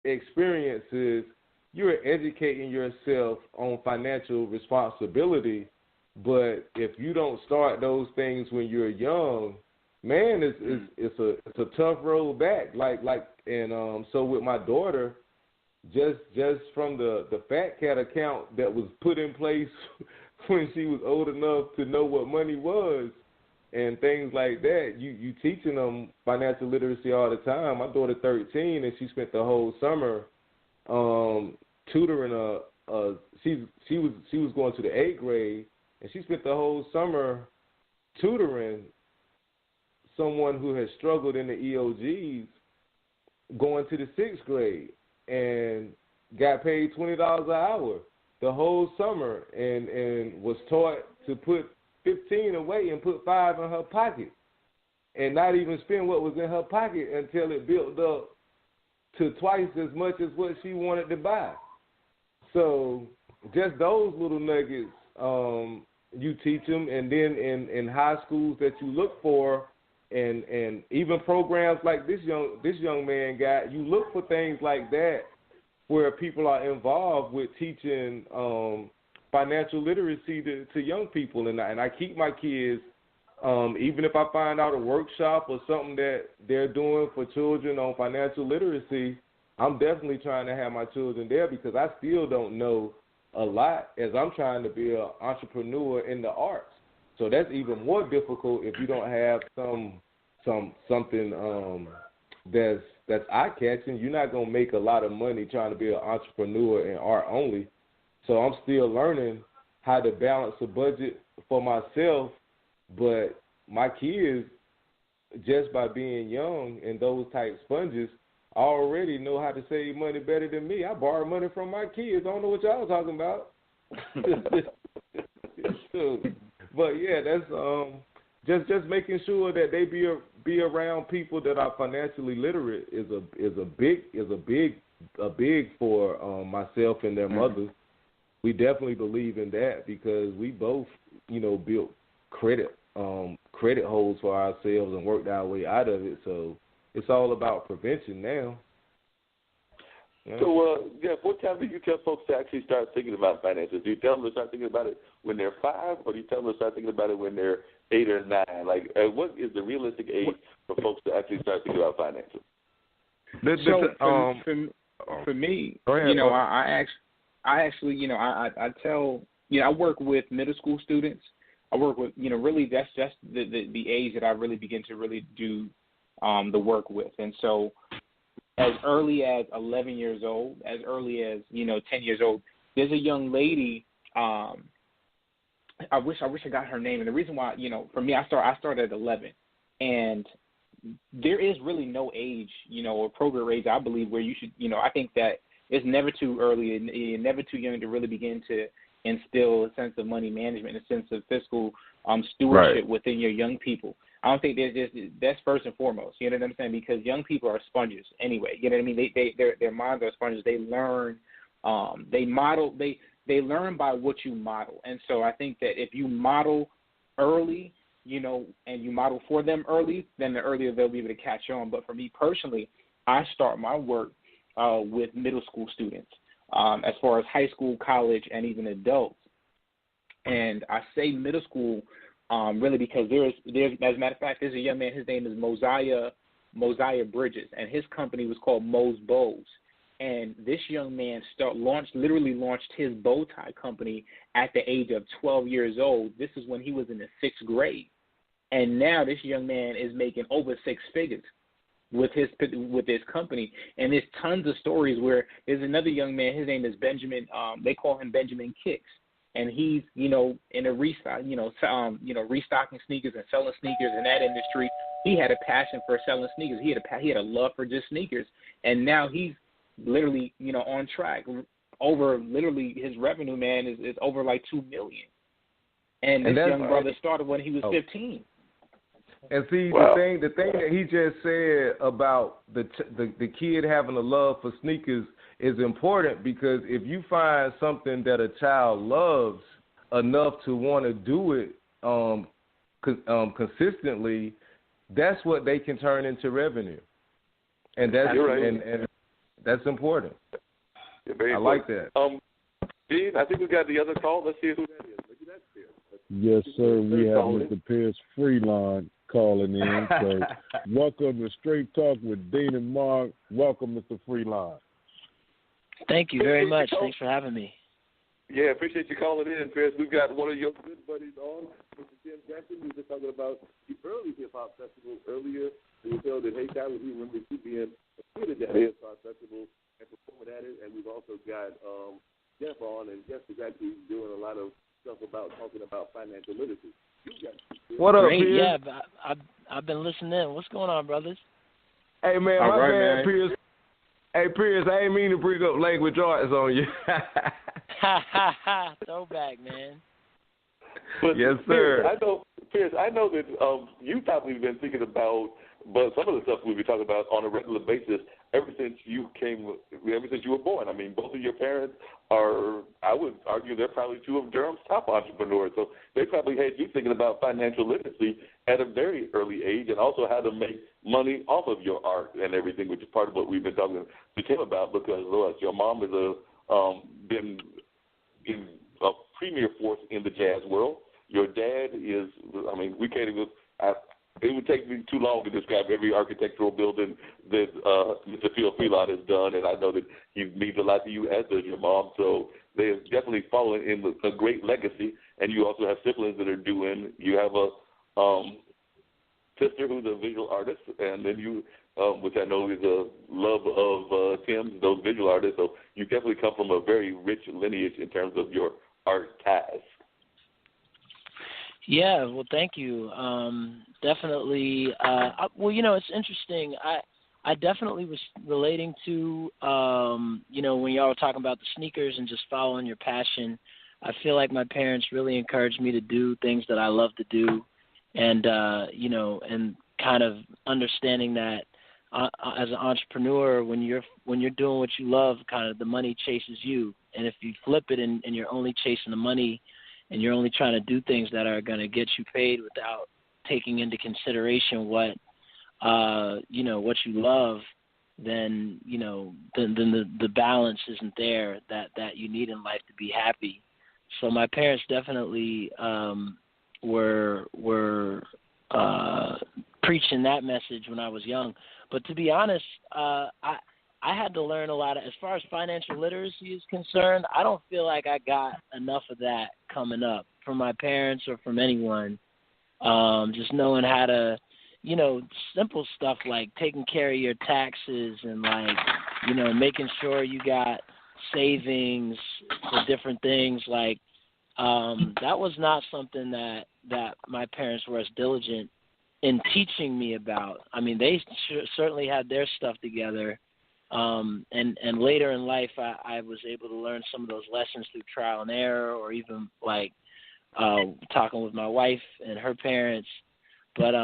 experiences, you're educating yourself on financial responsibility. But if you don't start those things when you're young, man, it's a tough road back. So with my daughter, just from the Fat Cat account that was put in place when she was old enough to know what money was and things like that, you teaching them financial literacy all the time. My daughter 13, and she spent the whole summer tutoring she was going to the 8th grade, and she spent the whole summer tutoring someone who has struggled in the EOGs going to the 6th grade and got paid $20 an hour the whole summer and was taught to put 15 away and put 5 in her pocket and not even spend what was in her pocket until it built up to twice as much as what she wanted to buy. So just those little nuggets, you teach them, and then in high schools that you look for, and even programs like this young man got, you look for things like that where people are involved with teaching financial literacy to young people, and I keep my kids, even if I find out a workshop or something that they're doing for children on financial literacy, I'm definitely trying to have my children there because I still don't know a lot as I'm trying to be an entrepreneur in the arts. So that's even more difficult if you don't have something that's eye-catching. You're not going to make a lot of money trying to be an entrepreneur in art only. So I'm still learning how to balance a budget for myself, but my kids, just by being young and those type sponges, already know how to save money better than me. I borrow money from my kids. I don't know what y'all talking about. But yeah, that's just making sure that they be around people that are financially literate is a big for myself and their mothers. We definitely believe in that because we both, built credit holes for ourselves and worked our way out of it. So it's all about prevention now. Yeah. So, what time do you tell folks to actually start thinking about finances? Do you tell them to start thinking about it when they're 5, or do you tell them to start thinking about it when they're 8 or 9? Like, what is the realistic age for folks to actually start thinking about finances? For me, go ahead, I tell, I work with middle school students. I work with, really that's the age that I really begin to really do the work with. And so as early as 11 years old, as early as, 10 years old, there's a young lady, I wish I got her name. And the reason why, for me, I started at 11. And there is really no age, or appropriate age, I believe, where you should, I think that it's never too early and you're never too young to really begin to instill a sense of money management, a sense of fiscal stewardship within your young people. I don't think that's first and foremost. You know what I'm saying? Because young people are sponges anyway. You know what I mean? Their minds are sponges. They learn, they model, they learn by what you model. And so I think that if you model early, and you model for them early, then the earlier they'll be able to catch on. But for me personally, I start my work with middle school students, as far as high school, college, and even adults. And I say middle school really because there's as a matter of fact, there's a young man, his name is Mosiah Bridges, and his company was called Mo's Bows. And this young man literally launched his bow tie company at the age of 12 years old. This is when he was in the 6th grade. And now this young man is making over 6 figures with his company. And there's tons of stories where there's another young man, his name is Benjamin, they call him Benjamin Kicks. And he's, in a restocking sneakers and selling sneakers in that industry. He had a passion for selling sneakers. He had a love for just sneakers. And now he's literally, on track. Literally his revenue, man, is over like $2 million. And this young brother started when he was 15. And see, the thing that he just said about the kid having a love for sneakers is important, because if you find something that a child loves enough to want to do it consistently, that's what they can turn into revenue. And that's That's important. Yeah, very I important. like that. Dean, I think we got the other call. Let's see who that is. Maybe that's there. Yes, sir. We have Mr. Pierce Freeline calling in. So welcome to Straight Talk with Dean and Mark. Welcome, Mr. Freeline. Thank you very much. Thanks for having me. Yeah, appreciate you calling in, Pierce. We've got one of your good buddies on, Mr. Tim Jackson. We were just talking about the early hip-hop festival earlier. It was held in Haytown. We remember you being attended that hip-hop festival and performing at it. And we've also got Jeff on, and Jeff is actually doing a lot of stuff about talking about financial literacy. What up, Great, Pierce? yeah, I've been listening in. What's going on, brothers? Hey, man, All my right, bad, man. Pierce. Hey, Pierce, I ain't mean to bring up language arts on you. Throwback, man. But Yes, sir. Pierce, I know that you've probably been thinking about, but some of the stuff we've been talking about on a regular basis ever since you were born. I mean, both of your parents are, I would argue, they're probably two of Durham's top entrepreneurs. So they probably had you thinking about financial literacy at a very early age, and also how to make money off of your art and everything, which is part of what we've been talking to Tim about. Because your mom is been in a premier force in the jazz world. Your dad is, I mean, we can't even. It would take me too long to describe every architectural building that Mr. Phil Freeline has done, and I know that he means a lot to you, as does your mom. So they have definitely followed in a great legacy, and you also have siblings that are doing. You have a sister who's a visual artist, and then you, which I know is a love of Tim's, those visual artists. So you definitely come from a very rich lineage in terms of your art ties. Yeah, well, thank you. Definitely. Well, it's interesting. I definitely was relating to, when y'all were talking about the sneakers and just following your passion. I feel like my parents really encouraged me to do things that I love to do, and and kind of understanding that as an entrepreneur, when you're doing what you love, kind of the money chases you, and if you flip it and you're only chasing the money, and you're only trying to do things that are going to get you paid without taking into consideration what you love, then the balance isn't there that you need in life to be happy. So my parents definitely were preaching that message when I was young. But to be honest, I had to learn a lot as far as financial literacy is concerned. I don't feel like I got enough of that coming up from my parents or from anyone. Just knowing how to, simple stuff like taking care of your taxes and making sure you got savings for different things. That was not something that my parents were as diligent in teaching me about. I mean, they certainly had their stuff together. And later in life, I was able to learn some of those lessons through trial and error, or even talking with my wife and her parents. But,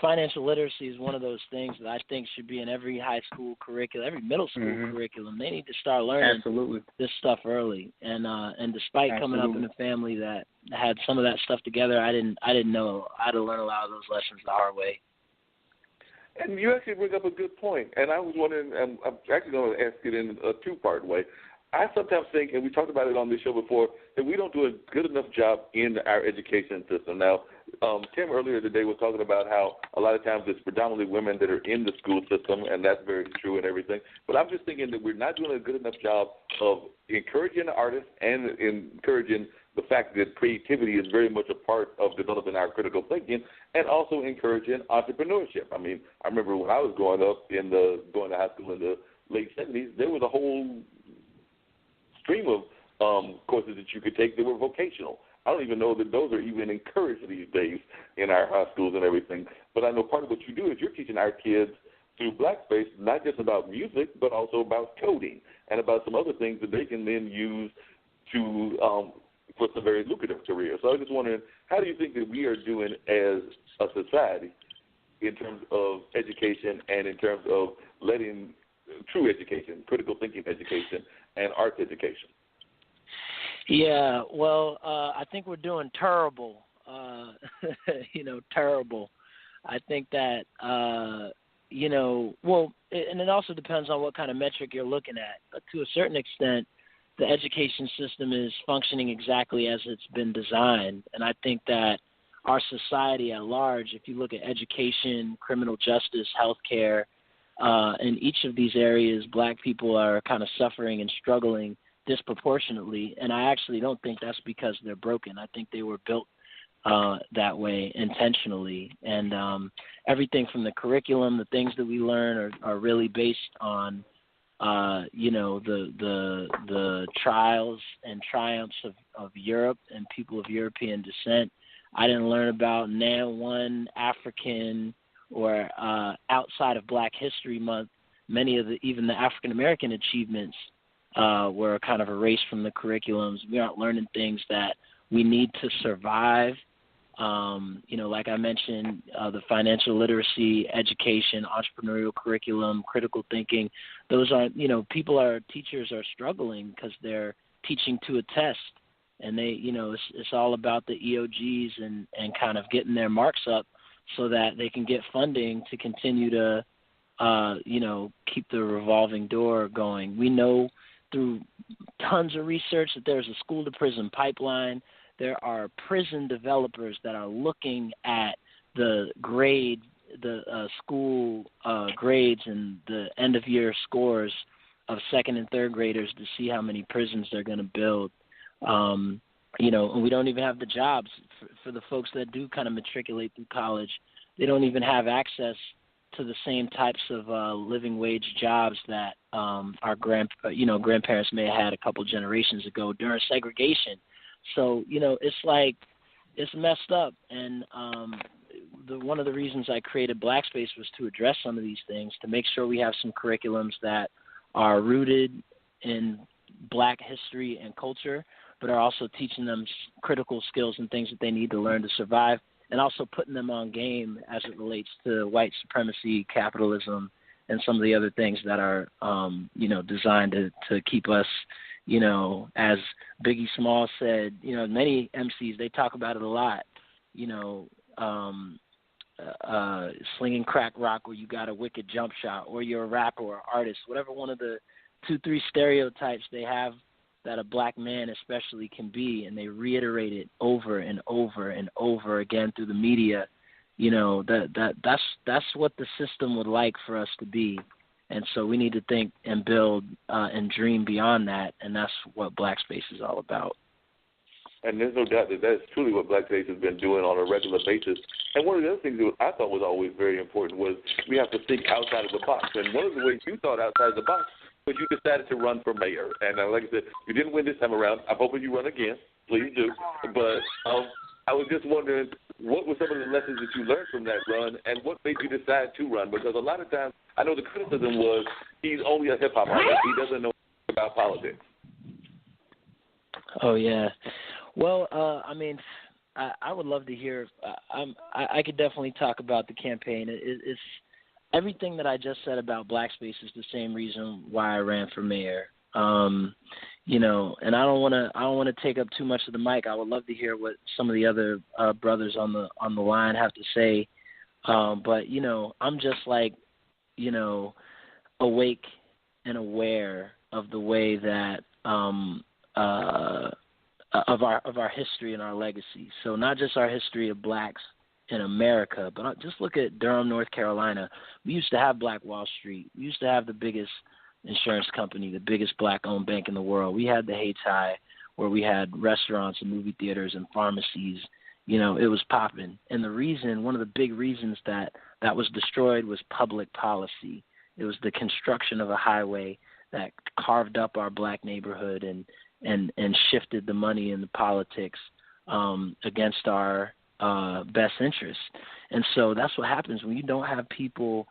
financial literacy is one of those things that I think should be in every high school curriculum, every middle school curriculum. They need to start learning this stuff early. And despite coming up in a family that had some of that stuff together, I didn't know. I had to learn a lot of those lessons the hard way. And you actually bring up a good point, and I was wondering, I'm actually going to ask it in a two-part way. I sometimes think, and we talked about it on this show before, that we don't do a good enough job in our education system. Now, Tim earlier today was talking about how a lot of times it's predominantly women that are in the school system, and that's very true and everything. But I'm just thinking that we're not doing a good enough job of encouraging the artists and encouraging the fact that creativity is very much a part of developing our critical thinking, and also encouraging entrepreneurship. I mean, I remember when I was growing up going to high school in the late 70s, there was a whole stream of courses that you could take that were vocational. I don't even know that those are even encouraged these days in our high schools and everything. But I know part of what you do is you're teaching our kids through Blackspace not just about music, but also about coding and about some other things that they can then use to for some very lucrative careers. So I was just wondering, how do you think that we are doing as a society in terms of education and in terms of letting true education, critical thinking education, and arts education? Yeah, well, I think we're doing terrible. Terrible. I think that, and it also depends on what kind of metric you're looking at. But to a certain extent, the education system is functioning exactly as it's been designed. And I think that our society at large, if you look at education, criminal justice, healthcare, in each of these areas, black people are kind of suffering and struggling disproportionately. And I actually don't think that's because they're broken. I think they were built that way intentionally. And everything from the curriculum, the things that we learn are really based on, the trials and triumphs of Europe and people of European descent. I didn't learn about one African or outside of Black History Month. Many of even the African American achievements were kind of erased from the curriculums. We aren't learning things that we need to survive. Like I mentioned, the financial literacy, education, entrepreneurial curriculum, critical thinking, those aren't, teachers are struggling because they're teaching to a test. And they, it's all about the EOGs and kind of getting their marks up so that they can get funding to continue to, keep the revolving door going. We know through tons of research that there's a school to prison pipeline. There are prison developers that are looking at the school grades and the end of year scores of second and third graders to see how many prisons they're going to build. And we don't even have the jobs for the folks that do kind of matriculate through college. They don't even have access to the same types of living wage jobs that our grandparents may have had a couple generations ago during segregation. So, it's messed up. And one of the reasons I created Black Space was to address some of these things, to make sure we have some curriculums that are rooted in Black history and culture, but are also teaching them critical skills and things that they need to learn to survive, and also putting them on game as it relates to white supremacy, capitalism, and some of the other things that are, designed to keep us, as Biggie Smalls said, many MCs, they talk about it a lot, slinging crack rock where you got a wicked jump shot, or you're a rapper or artist, whatever one of the 2-3 stereotypes they have that a black man especially can be, and they reiterate it over and over and over again through the media. That's what the system would like for us to be. And so we need to think and build and dream beyond that, and that's what Black Space is all about. And there's no doubt that that's truly what Black Space has been doing on a regular basis. And one of the other things that I thought was always very important was we have to think outside of the box. And one of the ways you thought outside of the box was you decided to run for mayor. And like I said, you didn't win this time around. I'm hoping you run again. Please do. But I was just wondering, what were some of the lessons that you learned from that run, and what made you decide to run? Because a lot of times, I know the criticism was he's only a hip-hop artist. He doesn't know about politics. Oh, yeah. Well, I would love to hear. I could definitely talk about the campaign. It's everything that I just said about Black Space is the same reason why I ran for mayor. And I don't want to take up too much of the mic. I would love to hear what some of the other brothers on the line have to say. But I'm just awake and aware of the way that of our history and our legacy. So not just our history of blacks in America, but just look at Durham, North Carolina. We used to have Black Wall Street. We used to have the biggest insurance company, the biggest black-owned bank in the world. We had the Hayti, where we had restaurants and movie theaters and pharmacies. It was popping. And one of the big reasons that was destroyed was public policy. It was the construction of a highway that carved up our black neighborhood and shifted the money and the politics against our best interests. And so that's what happens when you don't have people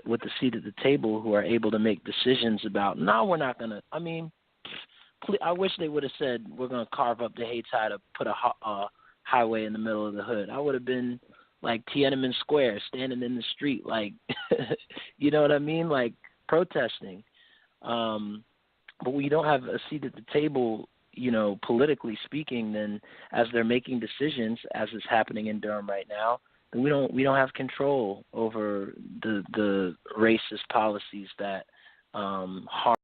with the seat at the table who are able to make decisions about, no, we're not going to, I wish they would have said, we're going to carve up the Hayti to put a highway in the middle of the hood. I would have been like Tiananmen Square, standing in the street, like, you know what I mean? Like protesting. But when you don't have a seat at the table, politically speaking, then as they're making decisions, as is happening in Durham right now, we don't have control over the racist policies that harm